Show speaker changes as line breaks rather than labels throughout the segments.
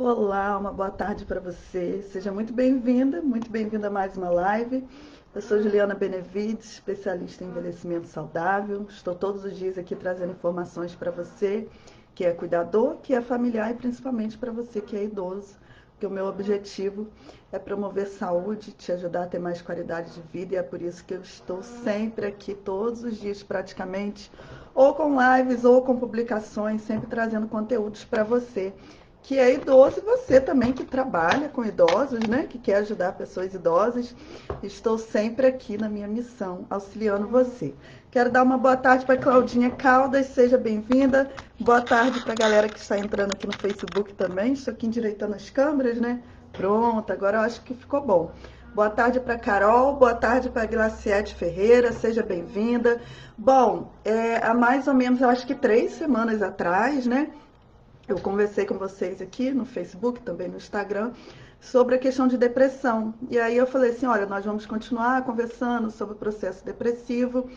Olá, uma boa tarde para você. Seja muito bem-vinda a mais uma live. Eu sou Juliana Benevides, especialista em envelhecimento saudável. Estou todos os dias aqui trazendo informações para você que é cuidador, que é familiar e principalmente para você que é idoso, porque o meu objetivo é promover saúde, te ajudar a ter mais qualidade de vida e é por isso que eu estou sempre aqui, todos os dias praticamente, ou com lives ou com publicações, sempre trazendo conteúdos para você que é idoso e você também que trabalha com idosos, né? Que quer ajudar pessoas idosas. Estou sempre aqui na minha missão, auxiliando você. Quero dar uma boa tarde para Claudinha Caldas, seja bem-vinda. Boa tarde para a galera que está entrando aqui no Facebook também. Estou aqui endireitando as câmeras, né? Pronto, agora eu acho que ficou bom. Boa tarde para Carol, boa tarde para Glaciete Ferreira, seja bem-vinda. Bom, há mais ou menos, eu acho que 3 semanas atrás, né? Eu conversei com vocês aqui no Facebook, também no Instagram, sobre a questão de depressão. E aí eu falei assim, olha, nós vamos continuar conversando sobre o processo depressivo,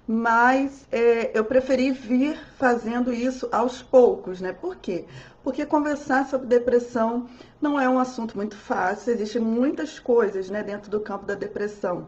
mas eu preferi vir fazendo isso aos poucos, né? Por quê? Porque conversar sobre depressão não é um assunto muito fácil, existem muitas coisas, né, dentro do campo da depressão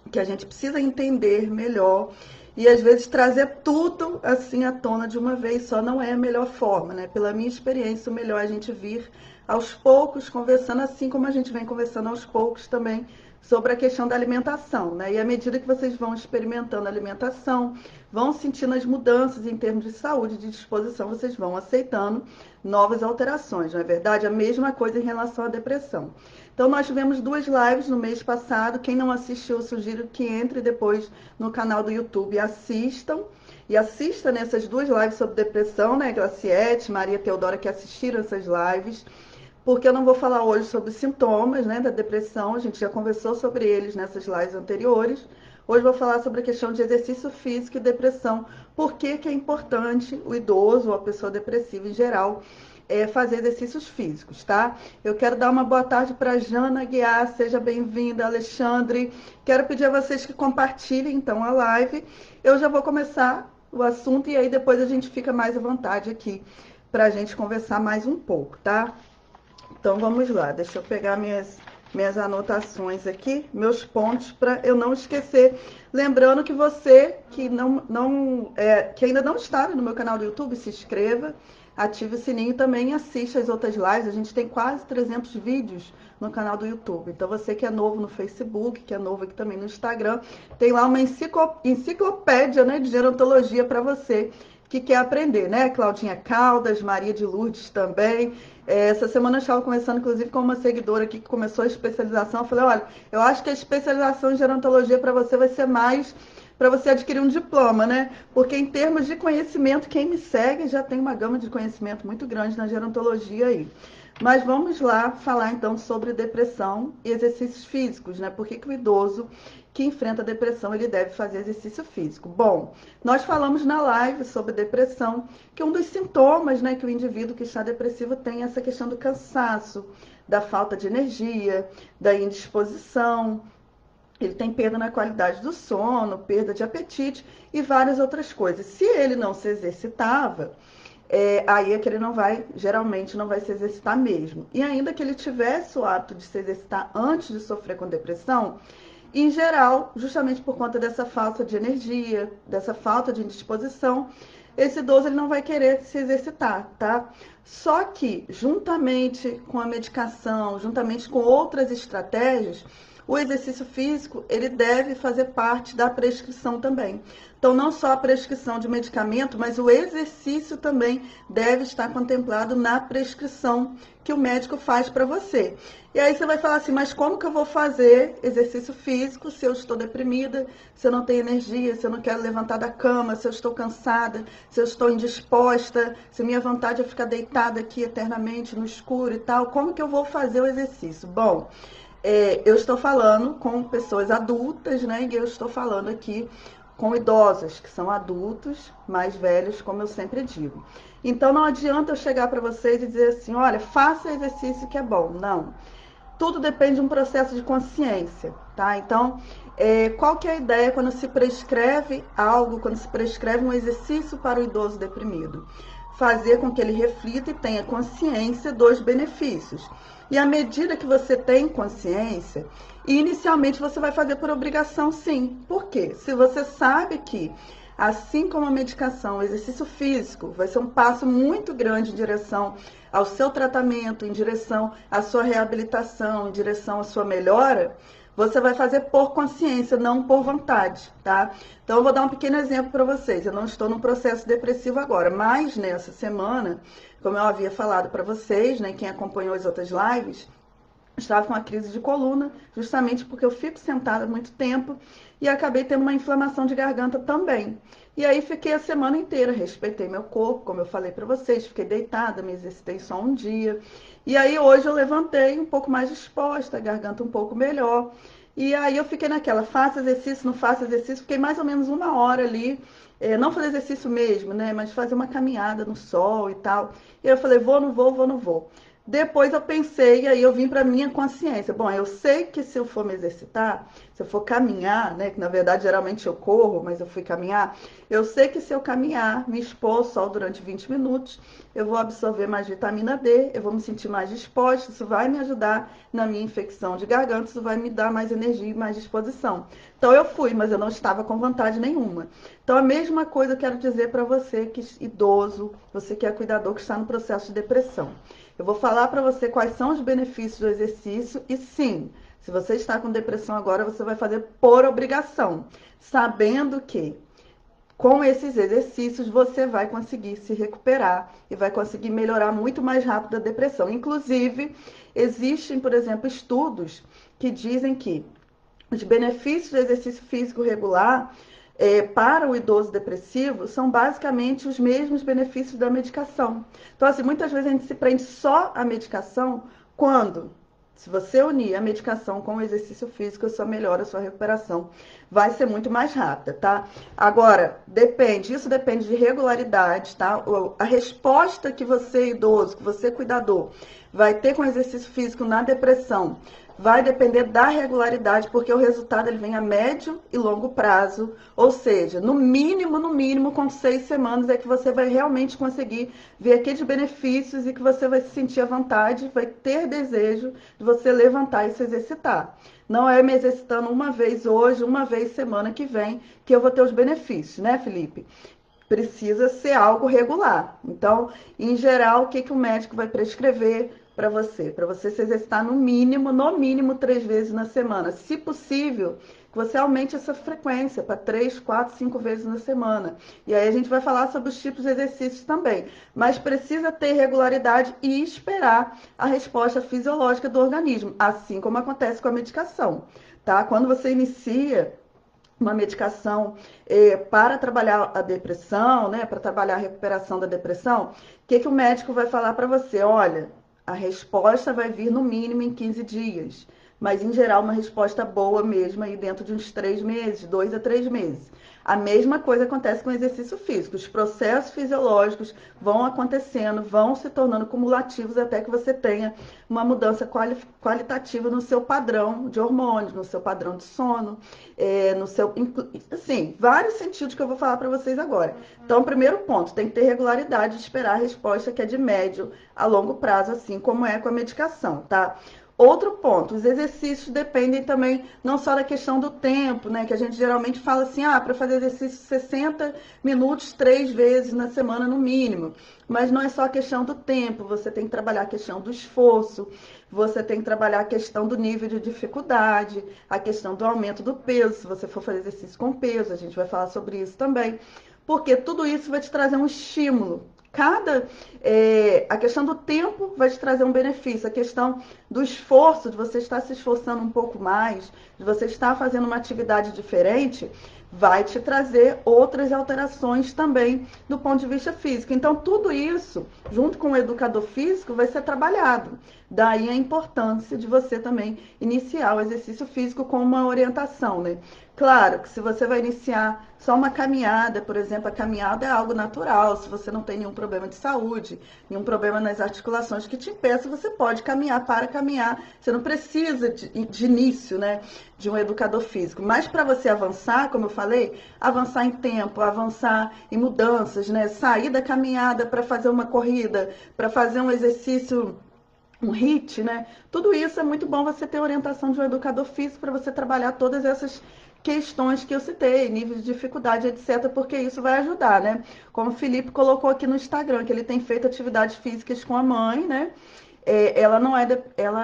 que a gente precisa entender melhor e às vezes trazer tudo assim à tona de uma vez só não é a melhor forma, né? Pela minha experiência, o melhor é a gente vir aos poucos conversando, assim como a gente vem conversando aos poucos também sobre a questão da alimentação, né? E à medida que vocês vão experimentando a alimentação, vão sentindo as mudanças em termos de saúde, de disposição, vocês vão aceitando novas alterações, não é verdade? A mesma coisa em relação à depressão. Então, nós tivemos 2 lives no mês passado. Quem não assistiu, eu sugiro que entre depois no canal do YouTube e assistam. E assista nessas 2 lives sobre depressão, né? Glaciete, Maria Teodora, que assistiram essas lives. Porque eu não vou falar hoje sobre sintomas, né, da depressão. A gente já conversou sobre eles nessas lives anteriores. Hoje eu vou falar sobre a questão de exercício físico e depressão. Por que que é importante o idoso ou a pessoa depressiva em geral fazer exercícios físicos, tá? Eu quero dar uma boa tarde para Jana Guiar, seja bem-vinda, Alexandre. Quero pedir a vocês que compartilhem, então, a live. Eu já vou começar o assunto e aí depois a gente fica mais à vontade aqui para a gente conversar mais um pouco, tá? Então, vamos lá. Deixa eu pegar minhas anotações aqui, meus pontos, para eu não esquecer. Lembrando que você que, que ainda não está no meu canal do YouTube, se inscreva, ative o sininho também e assista as outras lives. A gente tem quase 300 vídeos no canal do YouTube. Então, você que é novo no Facebook, que é novo aqui também no Instagram, tem lá uma enciclopédia, né, de gerontologia para você que quer aprender, né? Claudinha Caldas, Maria de Lourdes também. Essa semana eu estava conversando, inclusive, com uma seguidora aqui que começou a especialização. Eu falei, olha, eu acho que a especialização em gerontologia para você vai ser mais para você adquirir um diploma, né? Porque em termos de conhecimento, quem me segue já tem uma gama de conhecimento muito grande na gerontologia aí. Mas vamos lá falar então sobre depressão e exercícios físicos, né? Por que que o idoso que enfrenta depressão ele deve fazer exercício físico? Bom, nós falamos na live sobre depressão que um dos sintomas, né, que o indivíduo que está depressivo tem é essa questão do cansaço, da falta de energia, da indisposição. Ele tem perda na qualidade do sono, perda de apetite e várias outras coisas. Se ele não se exercitava, aí é que ele não vai, geralmente não vai se exercitar mesmo. E ainda que ele tivesse o hábito de se exercitar antes de sofrer com depressão, em geral, justamente por conta dessa falta de energia, dessa falta de indisposição, esse idoso ele não vai querer se exercitar, tá? Só que, juntamente com a medicação, juntamente com outras estratégias, o exercício físico, ele deve fazer parte da prescrição também. Então, não só a prescrição de medicamento, mas o exercício também deve estar contemplado na prescrição que o médico faz para você. E aí você vai falar assim, mas como que eu vou fazer exercício físico se eu estou deprimida, se eu não tenho energia, se eu não quero levantar da cama, se eu estou cansada, se eu estou indisposta, se minha vontade é ficar deitada aqui eternamente no escuro e tal, como que eu vou fazer o exercício? Bom, eu estou falando com pessoas adultas, né? E eu estou falando aqui com idosos, que são adultos, mais velhos, como eu sempre digo. Então, não adianta eu chegar para vocês e dizer assim, olha, faça exercício que é bom. Não. Tudo depende de um processo de consciência, tá? Então, qual que é a ideia quando se prescreve algo, quando se prescreve um exercício para o idoso deprimido? fazer com que ele reflita e tenha consciência dos benefícios. E à medida que você tem consciência, inicialmente você vai fazer por obrigação, sim. Por quê? Se você sabe que, assim como a medicação, o exercício físico vai ser um passo muito grande em direção ao seu tratamento, em direção à sua reabilitação, em direção à sua melhora, você vai fazer por consciência, não por vontade, tá? Então, eu vou dar um pequeno exemplo para vocês. Eu não estou num processo depressivo agora, mas nessa semana, como eu havia falado para vocês, né, quem acompanhou as outras lives, estava com uma crise de coluna, justamente porque eu fico sentada muito tempo e acabei tendo uma inflamação de garganta também. E aí fiquei a semana inteira, respeitei meu corpo, como eu falei para vocês, fiquei deitada, me exercitei só um dia. E aí hoje eu levantei um pouco mais disposta, a garganta um pouco melhor. E aí eu fiquei naquela, faça exercício, não faça exercício, fiquei mais ou menos uma hora ali, não fazer exercício mesmo, né, mas fazer uma caminhada no sol e tal. E eu falei, vou, não vou, vou, não vou. Depois eu pensei, e aí eu vim para minha consciência. Bom, eu sei que se eu for me exercitar, se eu for caminhar, né, que na verdade geralmente eu corro, mas eu fui caminhar, eu sei que se eu caminhar, me expor ao sol durante 20 minutos, eu vou absorver mais vitamina D, eu vou me sentir mais disposta, isso vai me ajudar na minha infecção de garganta, isso vai me dar mais energia e mais disposição. Então eu fui, mas eu não estava com vontade nenhuma. Então a mesma coisa eu quero dizer para você que idoso, você que é cuidador, que está no processo de depressão. Eu vou falar para você quais são os benefícios do exercício e sim, se você está com depressão agora, você vai fazer por obrigação, sabendo que com esses exercícios você vai conseguir se recuperar e vai conseguir melhorar muito mais rápido a depressão. Inclusive, existem, por exemplo, estudos que dizem que os benefícios do exercício físico regular para o idoso depressivo são basicamente os mesmos benefícios da medicação. Então, assim, muitas vezes a gente se prende só à medicação quando, se você unir a medicação com o exercício físico, a sua melhora, a sua recuperação vai ser muito mais rápida, tá? Agora, isso depende de regularidade, tá? A resposta que você, idoso, que você, cuidador, vai ter com o exercício físico na depressão vai depender da regularidade, porque o resultado ele vem a médio e longo prazo, ou seja, no mínimo, com 6 semanas é que você vai realmente conseguir ver aqueles benefícios e que você vai se sentir à vontade, vai ter desejo de você levantar e se exercitar. Não é me exercitando uma vez hoje, uma vez semana que vem, que eu vou ter os benefícios, né, Felipe? Precisa ser algo regular. Então, em geral, o que o médico vai prescrever para você? Para você se exercitar no mínimo 3 vezes na semana. Se possível, que você aumente essa frequência para 3, 4, 5 vezes na semana. E aí a gente vai falar sobre os tipos de exercícios também. Mas precisa ter regularidade e esperar a resposta fisiológica do organismo, assim como acontece com a medicação, tá? Quando você inicia uma medicação para trabalhar a depressão, né, para trabalhar a recuperação da depressão, o que o médico vai falar para você? Olha, a resposta vai vir no mínimo em 15 dias, mas em geral uma resposta boa mesmo aí dentro de uns 3 meses, 2 a 3 meses. A mesma coisa acontece com o exercício físico. Os processos fisiológicos vão acontecendo, vão se tornando cumulativos até que você tenha uma mudança qualitativa no seu padrão de hormônios, no seu padrão de sono, no seu, assim, vários sentidos que eu vou falar para vocês agora. Então, primeiro ponto, tem que ter regularidade de esperar a resposta que é de médio a longo prazo, assim como é com a medicação, tá? Outro ponto, os exercícios dependem também não só da questão do tempo, né? Que a gente geralmente fala assim, para fazer exercício 60 minutos 3 vezes na semana no mínimo. Mas não é só a questão do tempo, você tem que trabalhar a questão do esforço, você tem que trabalhar a questão do nível de dificuldade, a questão do aumento do peso, se você for fazer exercício com peso, a gente vai falar sobre isso também. Porque tudo isso vai te trazer um estímulo. A questão do tempo vai te trazer um benefício, a questão do esforço, de você estar se esforçando um pouco mais, de você estar fazendo uma atividade diferente, vai te trazer outras alterações também do ponto de vista físico. Então, tudo isso, junto com o educador físico, vai ser trabalhado. Daí a importância de você também iniciar o exercício físico com uma orientação, né? Claro que se você vai iniciar só uma caminhada, por exemplo, a caminhada é algo natural, se você não tem nenhum problema de saúde, nenhum problema nas articulações que te impeça, você pode caminhar para caminhar, você não precisa de início, né, de um educador físico. Mas para você avançar, como eu falei falei, avançar em tempo, avançar em mudanças, né? Sair da caminhada para fazer uma corrida, para fazer um exercício, um HIIT, né? Tudo isso é muito bom você ter orientação de um educador físico para você trabalhar todas essas questões que eu citei, níveis de dificuldade, etc, porque isso vai ajudar, né? Como o Felipe colocou aqui no Instagram, que ele tem feito atividades físicas com a mãe, né? Ela não é,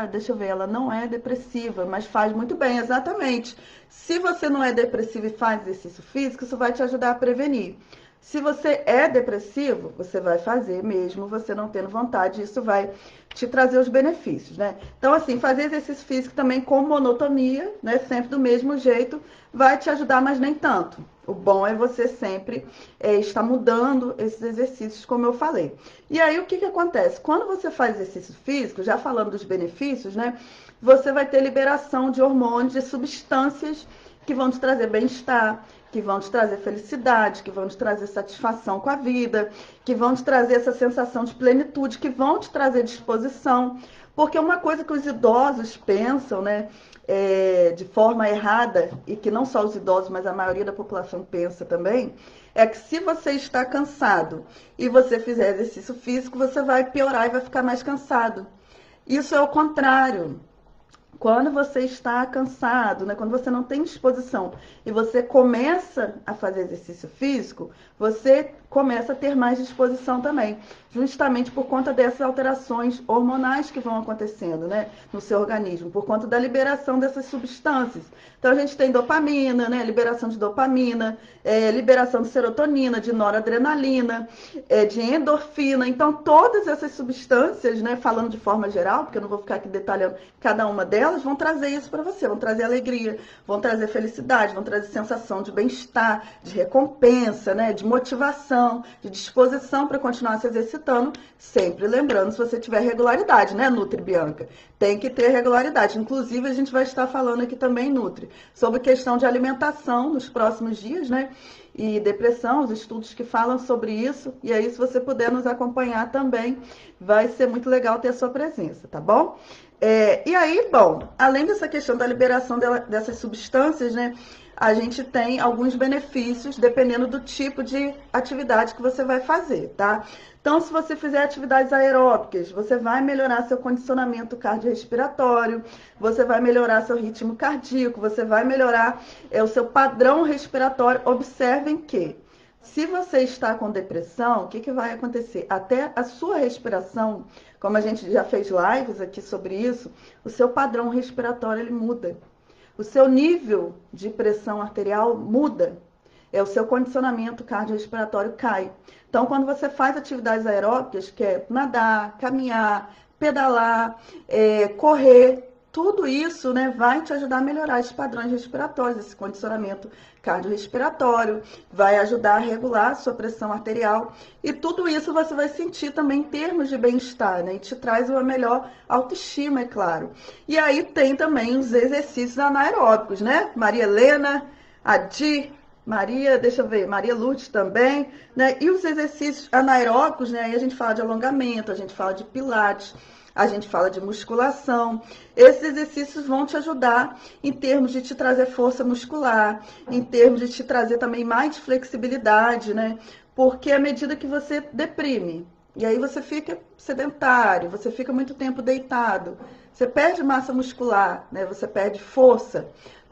deixa eu ver, ela não é depressiva, mas faz muito bem, exatamente. Se você não é depressivo e faz exercício físico, isso vai te ajudar a prevenir. Se você é depressivo, você vai fazer mesmo você não tendo vontade, isso vai te trazer os benefícios, né? Então, assim, fazer exercício físico também com monotonia, né? Sempre do mesmo jeito, vai te ajudar, mas nem tanto. O bom é você sempre estar mudando esses exercícios, como eu falei. E aí, o que que acontece? Quando você faz exercício físico, já falando dos benefícios, né? Você vai ter liberação de hormônios, de substâncias que vão te trazer bem-estar, que vão te trazer felicidade, que vão te trazer satisfação com a vida, que vão te trazer essa sensação de plenitude, que vão te trazer disposição. Porque uma coisa que os idosos pensam, né, de forma errada, e que não só os idosos, mas a maioria da população pensa também, é que se você está cansado e você fizer exercício físico, você vai piorar e vai ficar mais cansado. Isso é o contrário. Quando você está cansado, né, quando você não tem disposição e você começa a fazer exercício físico, você começa a ter mais disposição também, justamente por conta dessas alterações hormonais que vão acontecendo, né, no seu organismo, por conta da liberação dessas substâncias. Então a gente tem dopamina, né, liberação de dopamina, liberação de serotonina, de noradrenalina, de endorfina. Então todas essas substâncias, né, falando de forma geral, porque eu não vou ficar aqui detalhando cada uma delas, vão trazer isso para você, vão trazer alegria, vão trazer felicidade, vão trazer sensação de bem-estar, de recompensa, né, de motivação, de disposição para continuar se exercitando, sempre lembrando, se você tiver regularidade, né, Nutri Bianca? Tem que ter regularidade. Inclusive, a gente vai estar falando aqui também, Nutri, sobre questão de alimentação nos próximos dias, né? E depressão, os estudos que falam sobre isso. E aí, se você puder nos acompanhar também, vai ser muito legal ter a sua presença, tá bom? E aí, bom, além dessa questão da liberação dessas substâncias, né? A gente tem alguns benefícios dependendo do tipo de atividade que você vai fazer, tá? Então, se você fizer atividades aeróbicas, você vai melhorar seu condicionamento cardiorrespiratório, você vai melhorar seu ritmo cardíaco, você vai melhorar o seu padrão respiratório. Observem que, se você está com depressão, o que vai acontecer? Até a sua respiração, como a gente já fez lives aqui sobre isso, o seu padrão respiratório ele muda. O seu nível de pressão arterial muda, o seu condicionamento cardiorrespiratório cai. Então, quando você faz atividades aeróbicas, que é nadar, caminhar, pedalar, correr, tudo isso, né, vai te ajudar a melhorar esses padrões respiratórios, esse condicionamento cardiorrespiratório, vai ajudar a regular a sua pressão arterial e tudo isso você vai sentir também em termos de bem-estar, né, e te traz uma melhor autoestima, é claro. E aí tem também os exercícios anaeróbicos, né, Maria Helena, Adi, Maria, deixa eu ver, Maria Lourdes também, né, e os exercícios anaeróbicos, né, aí a gente fala de alongamento, a gente fala de pilates, a gente fala de musculação. Esses exercícios vão te ajudar em termos de te trazer força muscular, em termos de te trazer também mais flexibilidade, né? Porque à medida que você deprime, e aí você fica sedentário, você fica muito tempo deitado, você perde massa muscular, né? Você perde força.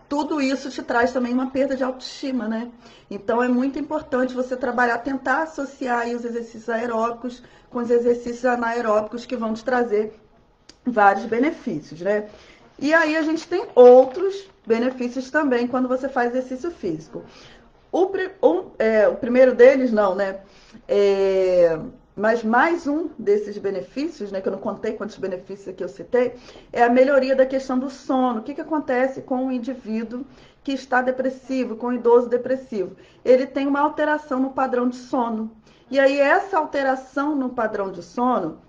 Tudo isso te traz também uma perda de autoestima, né? Então é muito importante você trabalhar, tentar associar aí os exercícios aeróbicos com os exercícios anaeróbicos que vão te trazer vários benefícios, né? E aí a gente tem outros benefícios também quando você faz exercício físico. O primeiro deles, não, né? Mas mais um desses benefícios, né, que eu não contei quantos benefícios aqui eu citei, é a melhoria da questão do sono. O que acontece com o indivíduo que está depressivo, com o idoso depressivo? Ele tem uma alteração no padrão de sono. E aí essa alteração no padrão de sono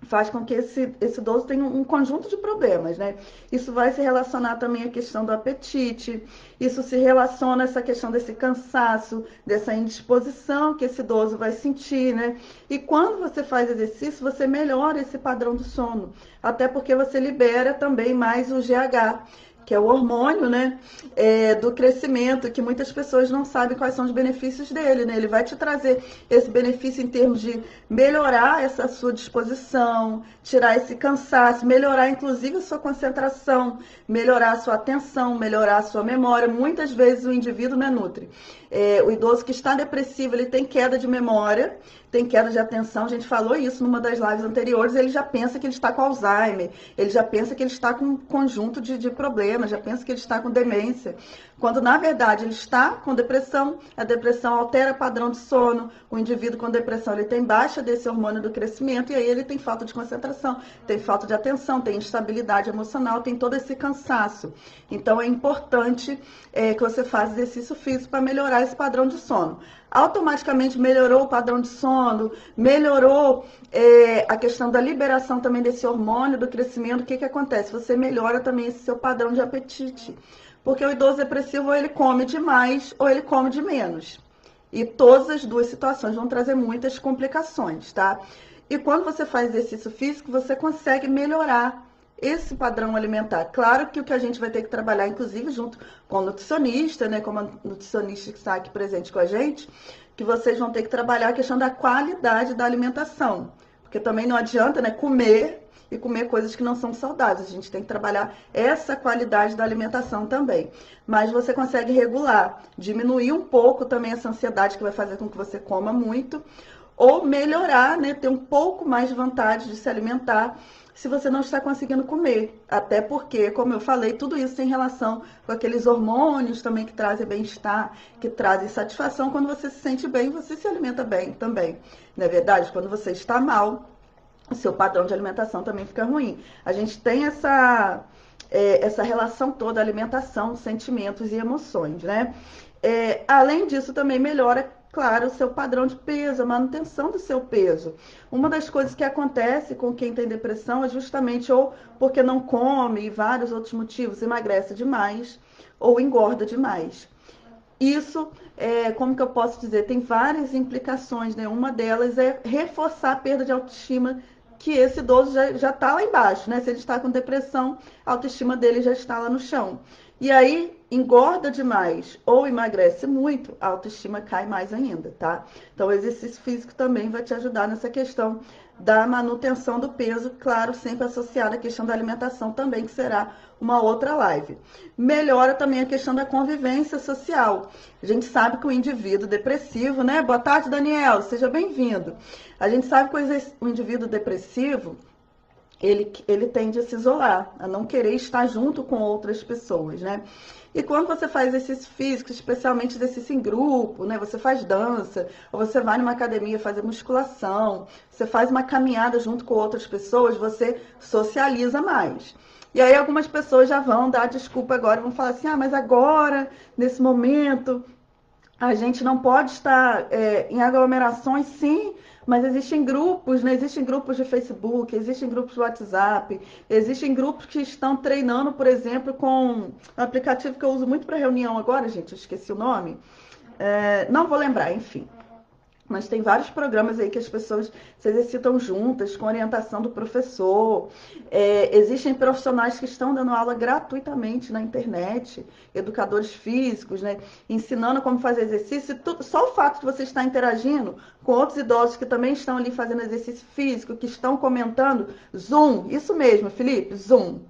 faz com que esse idoso tenha um conjunto de problemas, né? Isso vai se relacionar também à questão do apetite, isso se relaciona a essa questão desse cansaço, dessa indisposição que esse idoso vai sentir, né? E quando você faz exercício, você melhora esse padrão do sono, até porque você libera também mais o GH, que é o hormônio, né, do crescimento, que muitas pessoas não sabem quais são os benefícios dele, né? Ele vai te trazer esse benefício em termos de melhorar essa sua disposição, tirar esse cansaço, melhorar inclusive a sua concentração, melhorar a sua atenção, melhorar a sua memória. Muitas vezes o indivíduo, né, Nutri? O idoso que está depressivo, ele tem queda de memória, tem queda de atenção, a gente falou isso numa das lives anteriores, ele já pensa que ele está com Alzheimer, ele já pensa que ele está com um conjunto de problemas, já pensa que ele está com demência, quando na verdade ele está com depressão, a depressão altera o padrão de sono, o indivíduo com depressão ele tem baixa desse hormônio do crescimento e aí ele tem falta de concentração, tem falta de atenção, tem instabilidade emocional, tem todo esse cansaço. Então é importante que você faça exercício físico para melhorar esse padrão de sono. Automaticamente melhorou o padrão de sono, melhorou a questão da liberação também desse hormônio do crescimento. O que acontece? Você melhora também esse seu padrão de apetite. Porque o idoso depressivo ou ele come demais ou ele come de menos. E todas as duas situações vão trazer muitas complicações, tá? E quando você faz exercício físico, você consegue melhorar esse padrão alimentar. Claro que o que a gente vai ter que trabalhar, inclusive, junto com o nutricionista, né, como a nutricionista que está aqui presente com a gente, que vocês vão ter que trabalhar a questão da qualidade da alimentação. Porque também não adianta, né, comer e comer coisas que não são saudáveis. A gente tem que trabalhar essa qualidade da alimentação também. Mas você consegue regular, diminuir um pouco também essa ansiedade que vai fazer com que você coma muito, ou melhorar, né, ter um pouco mais de vontade de se alimentar se você não está conseguindo comer. Até porque, como eu falei, tudo isso tem relação com aqueles hormônios também que trazem bem-estar, que trazem satisfação. Quando você se sente bem, você se alimenta bem também. Não é verdade? Quando você está mal, o seu padrão de alimentação também fica ruim. A gente tem essa relação toda, alimentação, sentimentos e emoções, né? Além disso, também melhora, claro, o seu padrão de peso, a manutenção do seu peso. Uma das coisas que acontece com quem tem depressão é justamente ou porque não come e vários outros motivos, emagrece demais ou engorda demais. Isso, como que eu posso dizer, tem várias implicações, né? Uma delas é reforçar a perda de autoestima, que esse idoso já está lá embaixo, né? Se ele está com depressão, a autoestima dele já está lá no chão. E aí, engorda demais ou emagrece muito, a autoestima cai mais ainda, tá? Então, o exercício físico também vai te ajudar nessa questão da manutenção do peso, claro, sempre associada à questão da alimentação também, que será uma outra live. Melhora também a questão da convivência social. A gente sabe que o indivíduo depressivo, né? Boa tarde, Daniel, seja bem-vindo. A gente sabe que o indivíduo depressivo, ele tende a se isolar, a não querer estar junto com outras pessoas, né? E quando você faz exercício físico, especialmente exercício em grupo, né? Você faz dança, ou você vai numa academia fazer musculação, você faz uma caminhada junto com outras pessoas, você socializa mais. E aí algumas pessoas já vão dar desculpa agora, vão falar assim, mas agora, nesse momento, a gente não pode estar em aglomerações, sim, mas existem grupos, né? Existem grupos de Facebook, existem grupos de WhatsApp, existem grupos que estão treinando, por exemplo, com um aplicativo que eu uso muito para reunião agora, gente, eu esqueci o nome, não vou lembrar, enfim. Mas tem vários programas aí que as pessoas se exercitam juntas, com orientação do professor. Existem profissionais que estão dando aula gratuitamente na internet, educadores físicos, né? Ensinando como fazer exercício. Só o fato de você estar interagindo com outros idosos que também estão ali fazendo exercício físico, que estão comentando, Zoom, isso mesmo, Felipe, Zoom.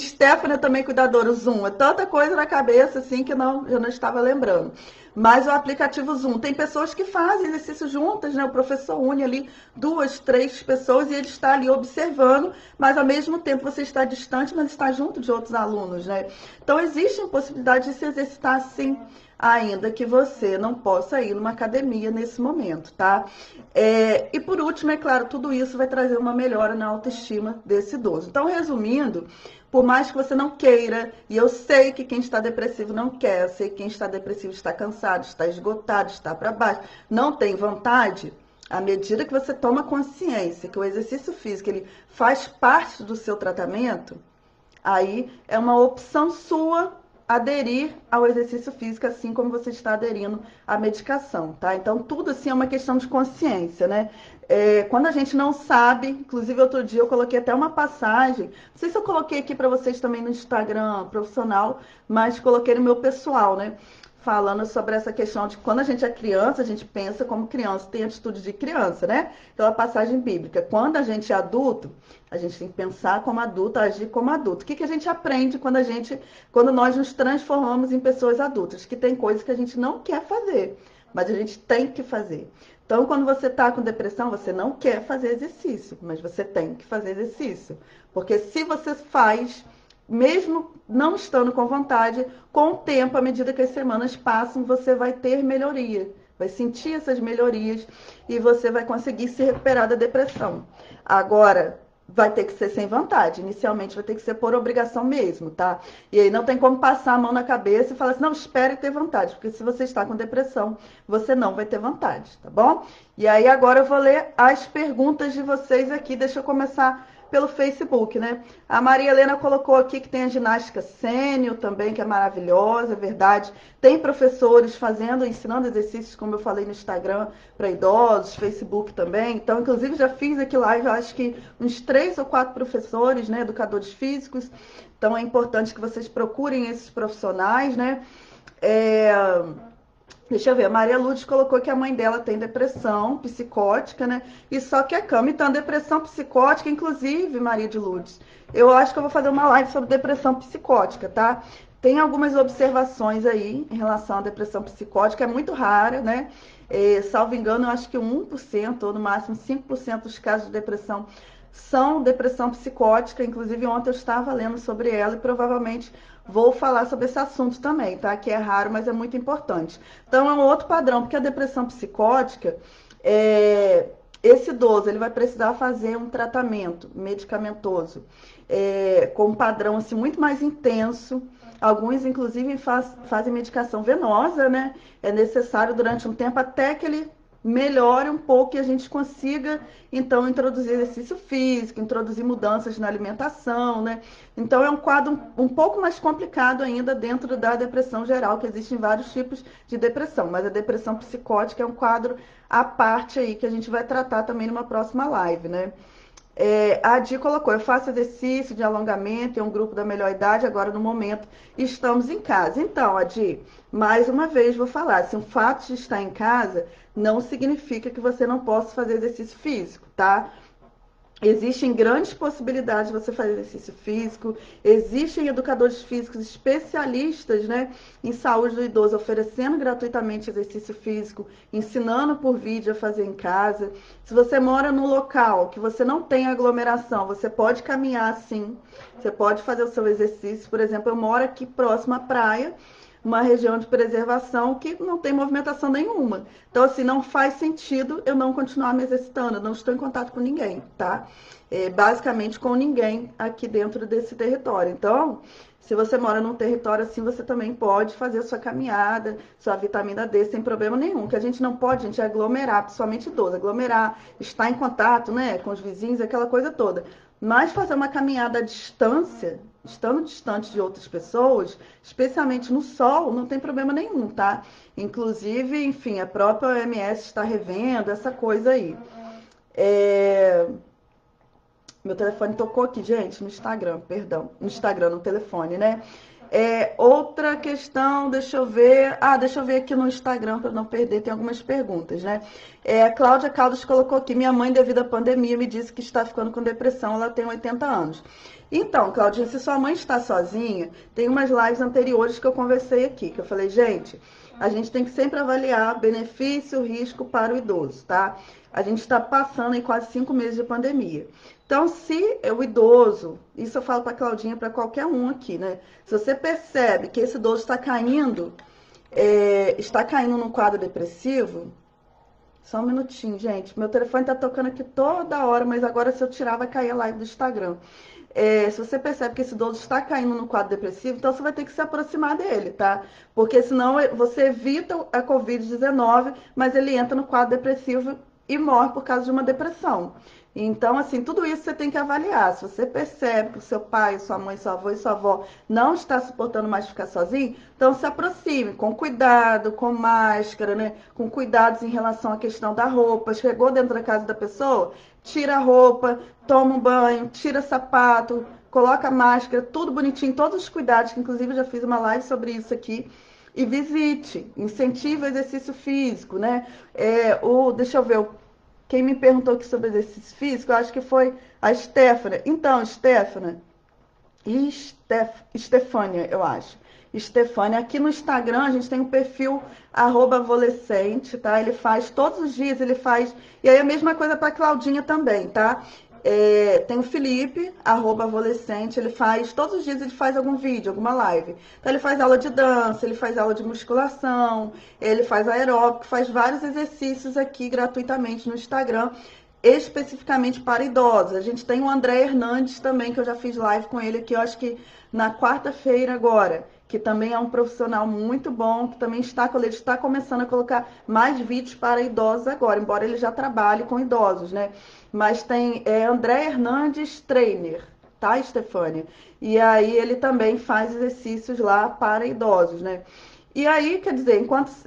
Stephanie também cuidadora, Zoom. É tanta coisa na cabeça assim que eu não estava lembrando. Mas o aplicativo Zoom, tem pessoas que fazem exercício juntas, né? O professor une ali 2, 3 pessoas e ele está ali observando, mas ao mesmo tempo você está distante, mas está junto de outros alunos, né? Então existe a possibilidade de se exercitar sim, ainda que você não possa ir numa academia nesse momento, tá? E por último, é claro, tudo isso vai trazer uma melhora na autoestima desse idoso. Então, resumindo, por mais que você não queira, e eu sei que quem está depressivo não quer, eu sei que quem está depressivo está cansado, está esgotado, está para baixo, não tem vontade, à medida que você toma consciência que o exercício físico ele faz parte do seu tratamento, aí é uma opção sua aderir ao exercício físico, assim como você está aderindo à medicação, tá? Então, tudo assim é uma questão de consciência, né? Quando a gente não sabe, inclusive outro dia eu coloquei até uma passagem, não sei se eu coloquei aqui para vocês também no Instagram profissional, mas coloquei no meu pessoal, né? Falando sobre essa questão de quando a gente é criança, a gente pensa como criança, tem atitude de criança, né? Então, a passagem bíblica. Quando a gente é adulto, a gente tem que pensar como adulto, agir como adulto. O que a gente aprende quando nós nos transformamos em pessoas adultas? Que tem coisas que a gente não quer fazer, mas a gente tem que fazer. Então, quando você está com depressão, você não quer fazer exercício, mas você tem que fazer exercício. Porque se você faz, mesmo não estando com vontade, com o tempo, à medida que as semanas passam, você vai ter melhoria, vai sentir essas melhorias e você vai conseguir se recuperar da depressão. Agora, vai ter que ser sem vontade, inicialmente vai ter que ser por obrigação mesmo, tá? E aí não tem como passar a mão na cabeça e falar assim, não, espere ter vontade, porque se você está com depressão, você não vai ter vontade, tá bom? E aí agora eu vou ler as perguntas de vocês aqui, deixa eu começar pelo Facebook, né? A Maria Helena colocou aqui que tem a ginástica sênior também, que é maravilhosa, é verdade. Tem professores ensinando exercícios, como eu falei no Instagram, para idosos, Facebook também. Então, inclusive, já fiz aqui live, acho que uns 3 ou 4 professores, né, educadores físicos. Então, é importante que vocês procurem esses profissionais, né? Deixa eu ver, a Maria Lourdes colocou que a mãe dela tem depressão psicótica, né? E só que a cama. Então, depressão psicótica, inclusive, Maria de Lourdes, eu acho que eu vou fazer uma live sobre depressão psicótica, tá? Tem algumas observações aí em relação à depressão psicótica, é muito rara, né? Salvo engano, eu acho que 1% ou no máximo 5% dos casos de depressão são depressão psicótica. Inclusive, ontem eu estava lendo sobre ela e provavelmente vou falar sobre esse assunto também, tá? Que é raro, mas é muito importante. Então, é um outro padrão, porque a depressão psicótica, esse idoso, ele vai precisar fazer um tratamento medicamentoso com um padrão assim, muito mais intenso. Alguns, inclusive, fazem medicação venosa, né? É necessário durante um tempo até que ele melhore um pouco e a gente consiga, então, introduzir exercício físico, introduzir mudanças na alimentação, né? Então, é um quadro um pouco mais complicado ainda dentro da depressão geral, que existem vários tipos de depressão, mas a depressão psicótica é um quadro à parte aí, que a gente vai tratar também numa próxima live, né? A Adi colocou, eu faço exercício de alongamento em um grupo da melhor idade, agora no momento estamos em casa. Então, Adi, mais uma vez vou falar, se o fato de estar em casa não significa que você não possa fazer exercício físico, tá? Existem grandes possibilidades de você fazer exercício físico, existem educadores físicos especialistas, né, em saúde do idoso, oferecendo gratuitamente exercício físico, ensinando por vídeo a fazer em casa. Se você mora num local que você não tem aglomeração, você pode caminhar sim, você pode fazer o seu exercício. Por exemplo, eu moro aqui próximo à praia, uma região de preservação que não tem movimentação nenhuma. Então, assim, não faz sentido eu não continuar me exercitando, eu não estou em contato com ninguém, tá? Basicamente com ninguém aqui dentro desse território. Então, se você mora num território assim, você também pode fazer a sua caminhada, sua vitamina D, sem problema nenhum. O que a gente não pode, gente, é aglomerar, principalmente idoso, aglomerar, estar em contato, né, com os vizinhos, aquela coisa toda. Mas fazer uma caminhada à distância, estando distante de outras pessoas, especialmente no sol, não tem problema nenhum, tá? Inclusive, enfim, a própria OMS está revendo essa coisa aí. Meu telefone tocou aqui, gente, no Instagram, perdão. No Instagram, no telefone, né? Outra questão, deixa eu ver aqui no Instagram para não perder, tem algumas perguntas, né? A Cláudia Caldas colocou aqui, minha mãe, devido à pandemia, me disse que está ficando com depressão, ela tem 80 anos. Então, Claudinha, se sua mãe está sozinha, tem umas lives anteriores que eu conversei aqui, que eu falei, gente, a gente tem que sempre avaliar benefício, risco para o idoso, tá? A gente está passando em quase 5 meses de pandemia. Então, se o idoso, isso eu falo para a Claudinha, para qualquer um aqui, né? Se você percebe que esse idoso está caindo num quadro depressivo, só um minutinho, gente. Meu telefone está tocando aqui toda hora, mas agora se eu tirar vai cair a live do Instagram. Se você percebe que esse idoso está caindo no quadro depressivo, então você vai ter que se aproximar dele, tá? Porque senão você evita a Covid-19, mas ele entra no quadro depressivo e morre por causa de uma depressão. Então, assim, tudo isso você tem que avaliar. Se você percebe que o seu pai, sua mãe, seu avô e sua avó não está suportando mais ficar sozinho, então se aproxime com cuidado, com máscara, né? Com cuidados em relação à questão da roupa. Chegou dentro da casa da pessoa, tira a roupa, toma um banho, tira sapato, coloca máscara, tudo bonitinho, todos os cuidados, que inclusive eu já fiz uma live sobre isso aqui. E visite, incentive o exercício físico, né? Deixa eu ver, quem me perguntou aqui sobre exercício físico, eu acho que foi a Stefania. Então, Estefânia, eu acho. Estefânia, aqui no Instagram a gente tem um perfil @volescente, tá? Ele faz todos os dias, ele faz. E aí a mesma coisa para Claudinha também, tá? Tem o Felipe, @volescente, ele faz, todos os dias ele faz algum vídeo, alguma live. Então ele faz aula de dança, ele faz aula de musculação, ele faz aeróbico, faz vários exercícios aqui gratuitamente no Instagram, especificamente para idosos. A gente tem o André Hernandes também, que eu já fiz live com ele aqui, eu acho que na quarta-feira agora, que também é um profissional muito bom, que também ele está começando a colocar mais vídeos para idosos agora, embora ele já trabalhe com idosos, né? Mas tem André Hernandes Trainer, tá, Estefânia? E aí ele também faz exercícios lá para idosos, né? E aí, quer dizer,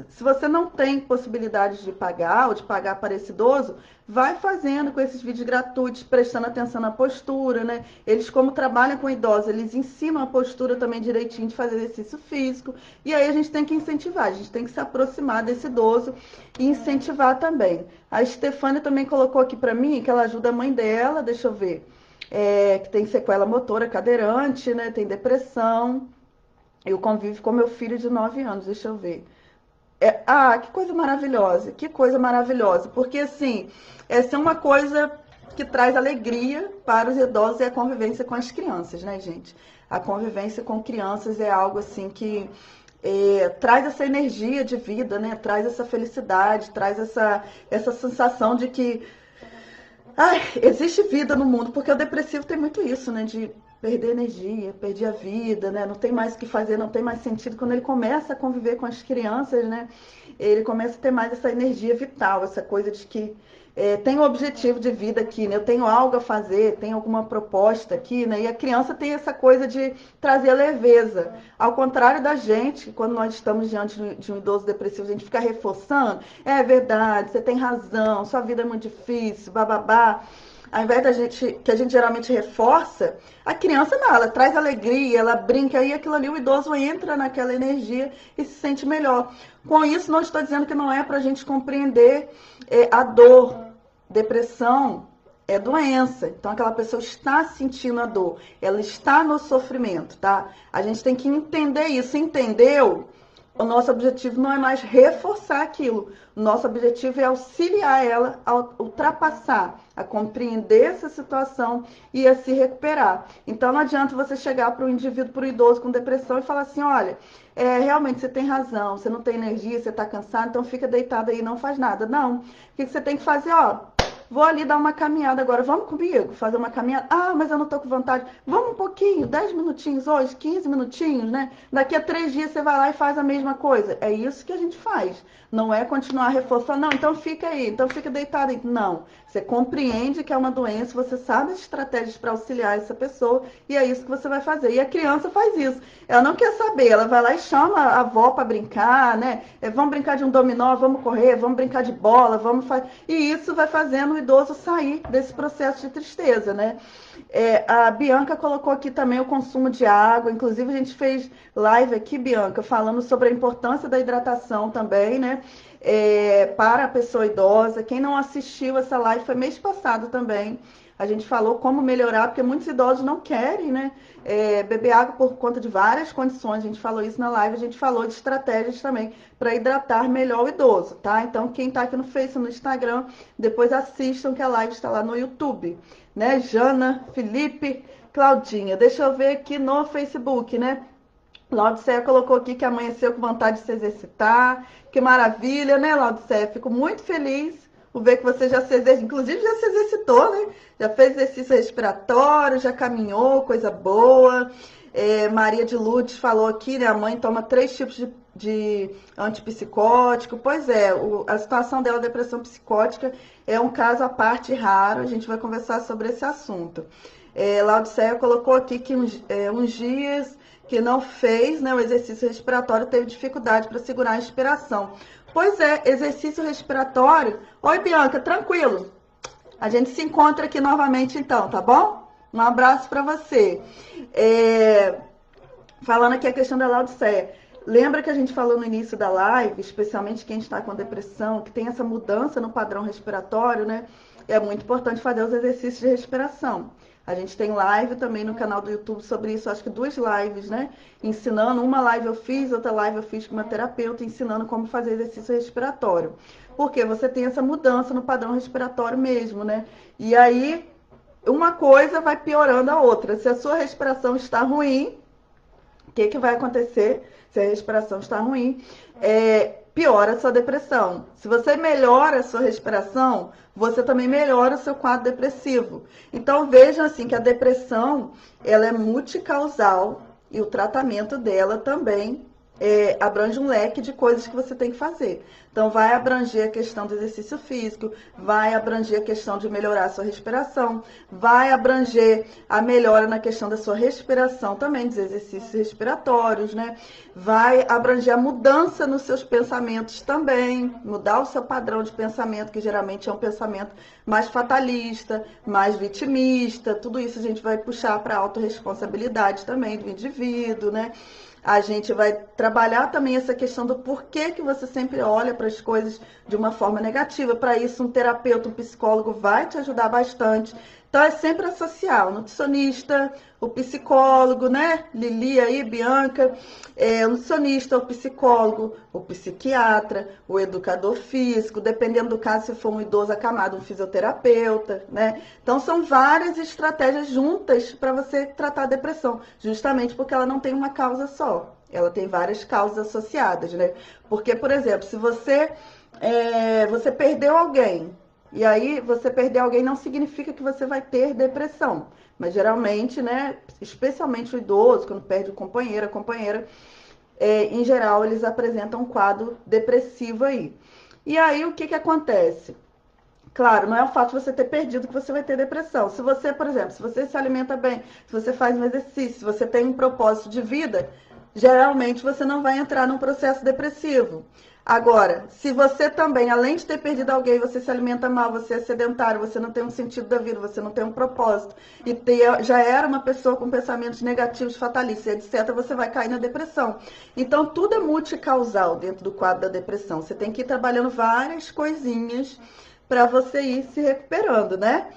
se você não tem possibilidade de pagar ou de pagar para esse idoso, vai fazendo com esses vídeos gratuitos, prestando atenção na postura, né? Eles, como trabalham com idosos, eles ensinam a postura também direitinho de fazer exercício físico. E aí a gente tem que incentivar, a gente tem que se aproximar desse idoso e incentivar também. A Estefânia também colocou aqui para mim que ela ajuda a mãe dela, deixa eu ver, que tem sequela motora, cadeirante, né? Tem depressão. Eu convivo com meu filho de 9 anos, deixa eu ver. Que coisa maravilhosa, porque assim, essa é uma coisa que traz alegria para os idosos, é a convivência com as crianças, né, gente? A convivência com crianças é algo assim que traz essa energia de vida, né? Traz essa felicidade, traz essa sensação de que existe vida no mundo, porque o depressivo tem muito isso, né? De perder energia, perder a vida, né? Não tem mais o que fazer, não tem mais sentido. Quando ele começa a conviver com as crianças, né? Ele começa a ter mais essa energia vital, essa coisa de que tem um objetivo de vida aqui, né? Eu tenho algo a fazer, tenho alguma proposta aqui, né? E a criança tem essa coisa de trazer leveza. Ao contrário da gente, quando nós estamos diante de um idoso depressivo, a gente fica reforçando. É verdade, você tem razão, sua vida é muito difícil, bababá. Ao invés que a gente geralmente reforça, a criança não, ela traz alegria, ela brinca, e aquilo ali, o idoso entra naquela energia e se sente melhor. Com isso, não estou dizendo que não é para a gente compreender a dor. Depressão é doença, então aquela pessoa está sentindo a dor, ela está no sofrimento, tá? A gente tem que entender isso, entendeu? O nosso objetivo não é mais reforçar aquilo. O nosso objetivo é auxiliar ela a ultrapassar, a compreender essa situação e a se recuperar. Então não adianta você chegar para o indivíduo, para o idoso com depressão e falar assim, olha, realmente você tem razão, você não tem energia, você está cansado, então fica deitado aí e não faz nada. Não. O que você tem que fazer? Vou ali dar uma caminhada agora, vamos comigo fazer uma caminhada? Mas eu não tô com vontade. Vamos um pouquinho, 10 minutinhos hoje, 15 minutinhos, né? Daqui a 3 dias você vai lá e faz a mesma coisa. É isso que a gente faz. Não é continuar reforçando, não, então fica aí, então fica deitado aí. Não, você compreende que é uma doença, você sabe as estratégias para auxiliar essa pessoa e é isso que você vai fazer. E a criança faz isso. Ela não quer saber, ela vai lá e chama a avó para brincar, né? Vamos brincar de um dominó, vamos correr, vamos brincar de bola, vamos fazer. E isso vai fazendo o idoso sair desse processo de tristeza, né? A Bianca colocou aqui também o consumo de água, inclusive a gente fez live aqui, Bianca, falando sobre a importância da hidratação também, né? Para a pessoa idosa. Quem não assistiu essa live foi mês passado também. A gente falou como melhorar, porque muitos idosos não querem, né? Beber água por conta de várias condições. A gente falou isso na live, a gente falou de estratégias também para hidratar melhor o idoso, tá? Então, quem está aqui no Facebook, no Instagram, depois assistam que a live está lá no YouTube, né? Jana, Felipe, Claudinha. Deixa eu ver aqui no Facebook, né? Laudicea colocou aqui que amanheceu com vontade de se exercitar. Que maravilha, né, Laudicea? Fico muito feliz por ver que você já se exercitou, inclusive já se exercitou, né? Já fez exercício respiratório, já caminhou, coisa boa. Maria de Lourdes falou aqui, né? A mãe toma 3 tipos de antipsicótico. Pois é, a situação dela, depressão psicótica, é um caso à parte raro. A gente vai conversar sobre esse assunto. Laodiceia colocou aqui que uns dias que não fez, né, o exercício respiratório, teve dificuldade para segurar a inspiração. Pois é, exercício respiratório. Oi, Bianca, tranquilo. A gente se encontra aqui novamente então, tá bom? Um abraço para você. Falando aqui a questão da Laodiceia. Lembra que a gente falou no início da live, especialmente quem está com depressão, que tem essa mudança no padrão respiratório, né? É muito importante fazer os exercícios de respiração. A gente tem live também no canal do YouTube sobre isso, acho que 2 lives, né? Ensinando, uma live eu fiz, outra live eu fiz com uma terapeuta, ensinando como fazer exercício respiratório. Porque você tem essa mudança no padrão respiratório mesmo, né? E aí, uma coisa vai piorando a outra. Se a sua respiração está ruim, o que vai acontecer? Se a respiração está ruim, piora a sua depressão. Se você melhora a sua respiração, você também melhora o seu quadro depressivo. Então vejam assim que a depressão, ela é multicausal e o tratamento dela também abrange um leque de coisas que você tem que fazer. Então vai abranger a questão do exercício físico, vai abranger a questão de melhorar a sua respiração, vai abranger a melhora na questão da sua respiração também, dos exercícios respiratórios, né? Vai abranger a mudança nos seus pensamentos também, mudar o seu padrão de pensamento, que geralmente é um pensamento mais fatalista, mais vitimista. Tudo isso a gente vai puxar para a autorresponsabilidade também do indivíduo, né? A gente vai trabalhar também essa questão do porquê que você sempre olha para as coisas de uma forma negativa. Para isso, um terapeuta, um psicólogo vai te ajudar bastante. Então, é sempre associar o nutricionista, o psicólogo, né? Lili aí, Bianca, o nutricionista, o psicólogo, o psiquiatra, o educador físico, dependendo do caso, se for um idoso acamado, um fisioterapeuta, né? Então, são várias estratégias juntas para você tratar a depressão, justamente porque ela não tem uma causa só, ela tem várias causas associadas, né? Porque, por exemplo, se você perdeu alguém, e aí, você perder alguém não significa que você vai ter depressão. Mas geralmente, né, especialmente o idoso, quando perde o companheiro, a companheira, em geral, eles apresentam um quadro depressivo aí. E aí, o que acontece? Claro, não é o fato de você ter perdido que você vai ter depressão. Se você, por exemplo, se você se alimenta bem, se você faz um exercício, se você tem um propósito de vida, geralmente você não vai entrar num processo depressivo. Agora, se você também, além de ter perdido alguém, você se alimenta mal, você é sedentário, você não tem um sentido da vida, você não tem um propósito, e já era uma pessoa com pensamentos negativos, fatalistas, etc., você vai cair na depressão. Então, tudo é multicausal dentro do quadro da depressão. Você tem que ir trabalhando várias coisinhas para você ir se recuperando, né?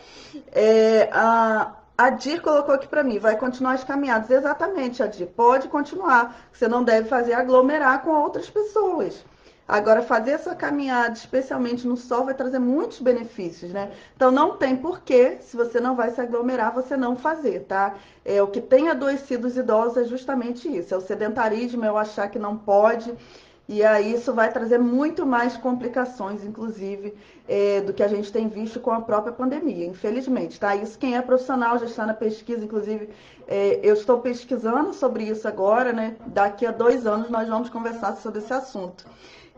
A Dir colocou aqui para mim, vai continuar as caminhadas. Exatamente, Adir, pode continuar. Você não deve fazer aglomerar com outras pessoas. Agora, fazer essa caminhada, especialmente no sol, vai trazer muitos benefícios, né? Então, não tem porquê, se você não vai se aglomerar, você não fazer, tá? O que tem adoecido os idosos é justamente isso. É o sedentarismo, é o achar que não pode. E aí isso vai trazer muito mais complicações, inclusive, do que a gente tem visto com a própria pandemia, infelizmente, tá? Isso quem é profissional já está na pesquisa, inclusive, eu estou pesquisando sobre isso agora, né? Daqui a 2 anos nós vamos conversar sobre esse assunto.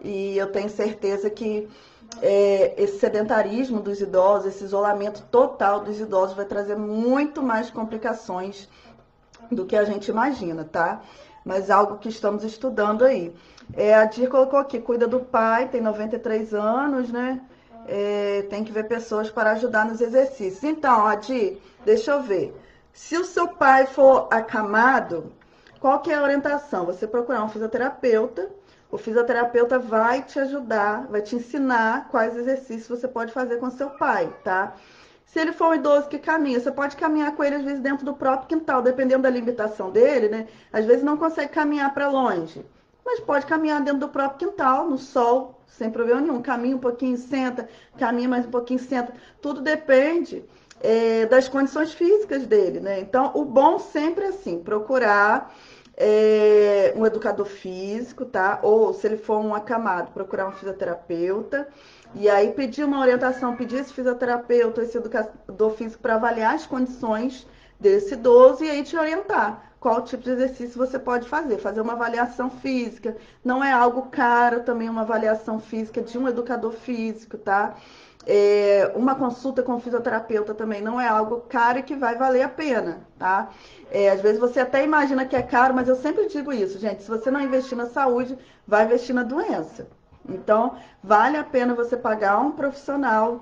E eu tenho certeza que esse sedentarismo dos idosos, esse isolamento total dos idosos vai trazer muito mais complicações do que a gente imagina, tá? Mas algo que estamos estudando aí. A Dir colocou aqui, cuida do pai, tem 93 anos, né? Tem que ver pessoas para ajudar nos exercícios. Então, Adir, deixa eu ver. Se o seu pai for acamado, qual que é a orientação? Você procurar um fisioterapeuta. O fisioterapeuta vai te ajudar, vai te ensinar quais exercícios você pode fazer com seu pai, tá? Se ele for um idoso que caminha, você pode caminhar com ele, às vezes, dentro do próprio quintal, dependendo da limitação dele, né? Às vezes não consegue caminhar para longe, mas pode caminhar dentro do próprio quintal, no sol, sem problema nenhum. Caminha um pouquinho, senta, caminha mais um pouquinho, senta. Tudo depende das condições físicas dele, né? Então, o bom sempre é assim, procurar um educador físico, tá? Ou, se ele for um acamado, procurar um fisioterapeuta. E aí pedir uma orientação, pedir esse fisioterapeuta, esse educador físico para avaliar as condições desse idoso e aí te orientar. qual tipo de exercício você pode fazer. Fazer uma avaliação física, não é algo caro também uma avaliação física de um educador físico, tá? Uma consulta com fisioterapeuta também não é algo caro e que vai valer a pena, tá? Às vezes você até imagina que é caro, mas eu sempre digo isso, gente, se você não investir na saúde, vai investir na doença. Então, vale a pena você pagar um profissional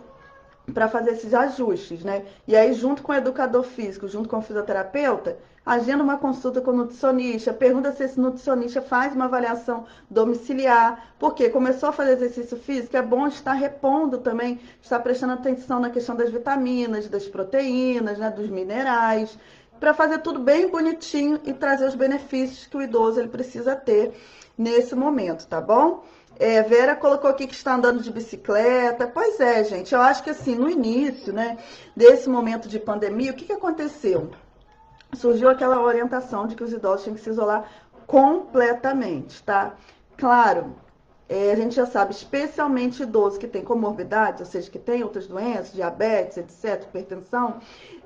para fazer esses ajustes, né? E aí, junto com o educador físico, junto com o fisioterapeuta, agenda uma consulta com o nutricionista, pergunta se esse nutricionista faz uma avaliação domiciliar, porque começou a fazer exercício físico, é bom estar repondo também, estar prestando atenção na questão das vitaminas, das proteínas, né, dos minerais, para fazer tudo bem bonitinho e trazer os benefícios que o idoso ele precisa ter nesse momento, tá bom? Vera colocou aqui que está andando de bicicleta. Pois é, gente, eu acho que assim, no início, né, desse momento de pandemia, o que aconteceu? Surgiu aquela orientação de que os idosos tinham que se isolar completamente, tá? Claro, a gente já sabe, especialmente idosos que têm comorbidades, ou seja, que têm outras doenças, diabetes, etc., hipertensão,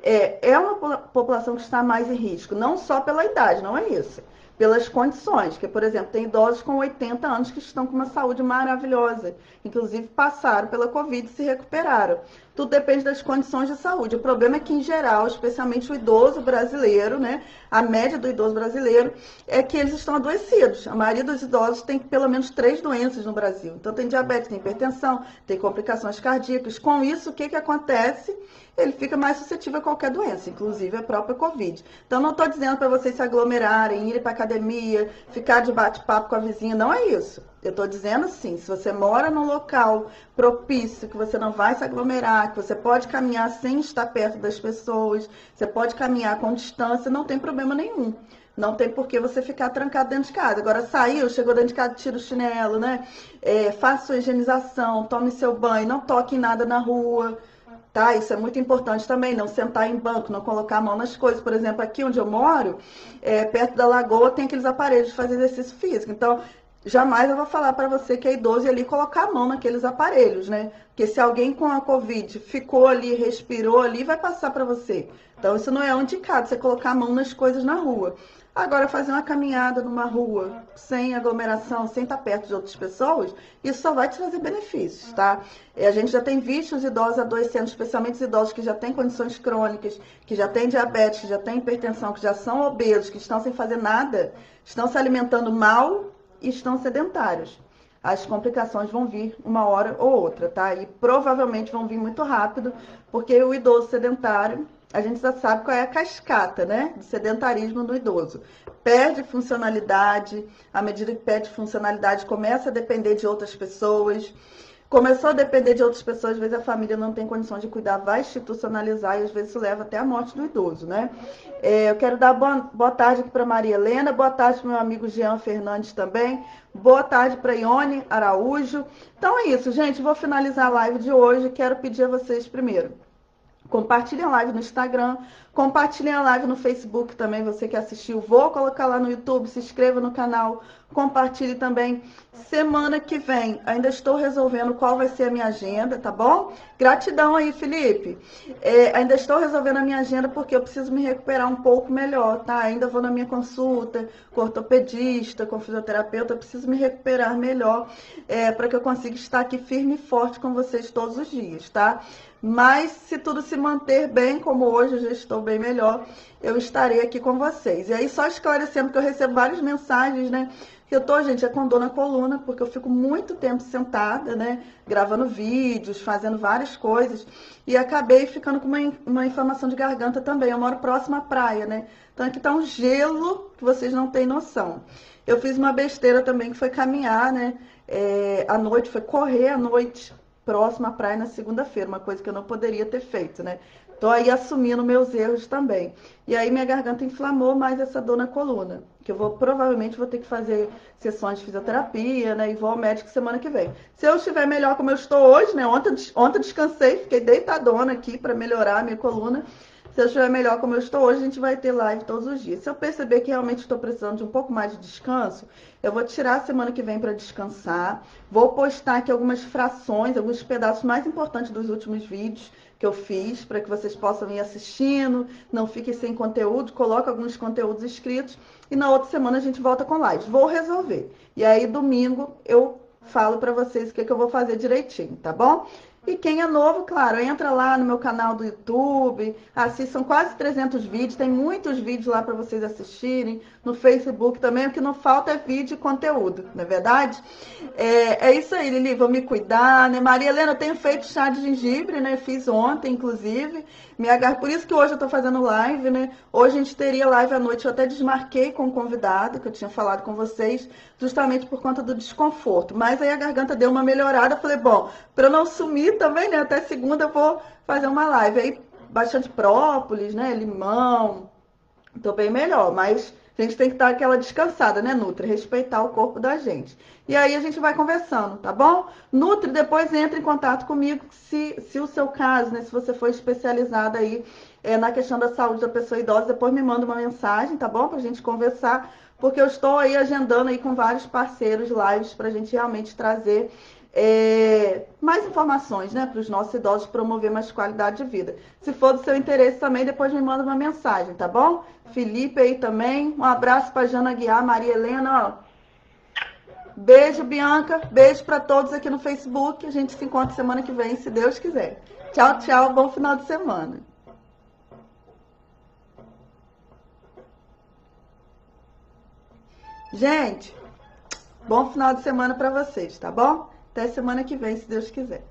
é uma população que está mais em risco, não só pela idade, não é isso. Pelas condições, que, por exemplo, tem idosos com 80 anos que estão com uma saúde maravilhosa, inclusive passaram pela Covid e se recuperaram. Tudo depende das condições de saúde. O problema é que, em geral, especialmente o idoso brasileiro, né, a média do idoso brasileiro, é que eles estão adoecidos. A maioria dos idosos tem pelo menos 3 doenças no Brasil. Então, tem diabetes, tem hipertensão, tem complicações cardíacas. Com isso, o que acontece? Ele fica mais suscetível a qualquer doença, inclusive a própria Covid. Então, não estou dizendo para vocês se aglomerarem, irem para academia, ficar de bate-papo com a vizinha, não é isso. Eu estou dizendo assim, se você mora num local propício, que você não vai se aglomerar, que você pode caminhar sem estar perto das pessoas, você pode caminhar com distância, não tem problema nenhum. Não tem por que você ficar trancado dentro de casa. Agora, saiu, chegou dentro de casa, tira o chinelo, né? Faça sua higienização, tome seu banho, não toque em nada na rua. Tá? Isso é muito importante também, não sentar em banco, não colocar a mão nas coisas. Por exemplo, aqui onde eu moro, perto da lagoa, tem aqueles aparelhos de fazer exercício físico. Então, jamais eu vou falar para você que é idoso e ali colocar a mão naqueles aparelhos, né? Porque se alguém com a Covid ficou ali, respirou ali, vai passar para você. Então, isso não é indicado, você colocar a mão nas coisas na rua. Agora, fazer uma caminhada numa rua, sem aglomeração, sem estar perto de outras pessoas, isso só vai te trazer benefícios, tá? A gente já tem visto os idosos adoecendo, especialmente os idosos que já têm condições crônicas, que já têm diabetes, que já têm hipertensão, que já são obesos, que estão sem fazer nada, estão se alimentando mal e estão sedentários. As complicações vão vir uma hora ou outra, tá? E provavelmente vão vir muito rápido, porque o idoso sedentário, a gente já sabe qual é a cascata, né, de sedentarismo no idoso. Perde funcionalidade, à medida que perde funcionalidade, começa a depender de outras pessoas. Começou a depender de outras pessoas, às vezes a família não tem condições de cuidar, vai institucionalizar e às vezes isso leva até a morte do idoso, né? Eu quero dar boa tarde aqui para Maria Helena, boa tarde para o meu amigo Jean Fernandes também, boa tarde para Ione Araújo. Então é isso, gente, vou finalizar a live de hoje, quero pedir a vocês primeiro, compartilhem a live no Instagram, compartilhem a live no Facebook também, você que assistiu. Vou colocar lá no YouTube, se inscreva no canal, compartilhe também. Semana que vem, ainda estou resolvendo qual vai ser a minha agenda, tá bom? Gratidão aí, Felipe. Ainda estou resolvendo a minha agenda porque eu preciso me recuperar um pouco melhor, tá? Ainda vou na minha consulta com ortopedista, com fisioterapeuta, eu preciso me recuperar melhor para que eu consiga estar aqui firme e forte com vocês todos os dias, tá? Mas se tudo se manter bem, como hoje eu já estou bem melhor, eu estarei aqui com vocês. E aí, só esclarecendo que eu recebo várias mensagens, né? Eu tô, gente, com dor na coluna, porque eu fico muito tempo sentada, né? Gravando vídeos, fazendo várias coisas. E acabei ficando com uma inflamação de garganta também. Eu moro próximo à praia, né? Então aqui tá um gelo que vocês não têm noção. Eu fiz uma besteira também, que foi caminhar, né? À noite, foi correr à noite, próximo à praia na segunda-feira, uma coisa que eu não poderia ter feito, né? Tô aí assumindo meus erros também. E aí minha garganta inflamou mais essa dor na coluna, que eu provavelmente vou ter que fazer sessões de fisioterapia, né? E vou ao médico semana que vem. Se eu estiver melhor como eu estou hoje, né? Ontem descansei, fiquei deitadona aqui para melhorar a minha coluna. Se eu estiver melhor como eu estou hoje, a gente vai ter live todos os dias. Se eu perceber que realmente estou precisando de um pouco mais de descanso, eu vou tirar a semana que vem para descansar. Vou postar aqui algumas frações, alguns pedaços mais importantes dos últimos vídeos que eu fiz, para que vocês possam ir assistindo, não fiquem sem conteúdo, coloco alguns conteúdos escritos e na outra semana a gente volta com lives. Vou resolver. E aí domingo eu falo para vocês o que eu vou fazer direitinho, tá bom? E quem é novo, claro, entra lá no meu canal do YouTube, assistam quase 300 vídeos, tem muitos vídeos lá para vocês assistirem, no Facebook também, o que não falta é vídeo e conteúdo, não é verdade? É isso aí, Lili, vou me cuidar, né? Maria Helena, eu tenho feito chá de gengibre, né? Fiz ontem, inclusive, por isso que hoje eu tô fazendo live, né? Hoje a gente teria live à noite, eu até desmarquei com o convidado, que eu tinha falado com vocês, justamente por conta do desconforto, mas aí a garganta deu uma melhorada, eu falei, bom, para eu não sumir também, né? Até segunda eu vou fazer uma live. Aí, bastante própolis, né? Limão. Tô bem melhor, mas a gente tem que dar aquela descansada, né, Nutri? Respeitar o corpo da gente. E aí a gente vai conversando, tá bom? Nutri, depois entra em contato comigo se o seu caso, né? Se você for especializada aí na questão da saúde da pessoa idosa, depois me manda uma mensagem, tá bom? Pra gente conversar, porque eu estou aí agendando aí com vários parceiros lives pra gente realmente trazer mais informações, né, para os nossos idosos, promover mais qualidade de vida. Se for do seu interesse também, depois me manda uma mensagem, tá bom? Felipe aí também, um abraço para Jana Guiar, Maria Helena, ó. Beijo, Bianca, beijo para todos aqui no Facebook, a gente se encontra semana que vem, se Deus quiser. Tchau, tchau, bom final de semana. Gente, bom final de semana para vocês, tá bom? Até semana que vem, se Deus quiser.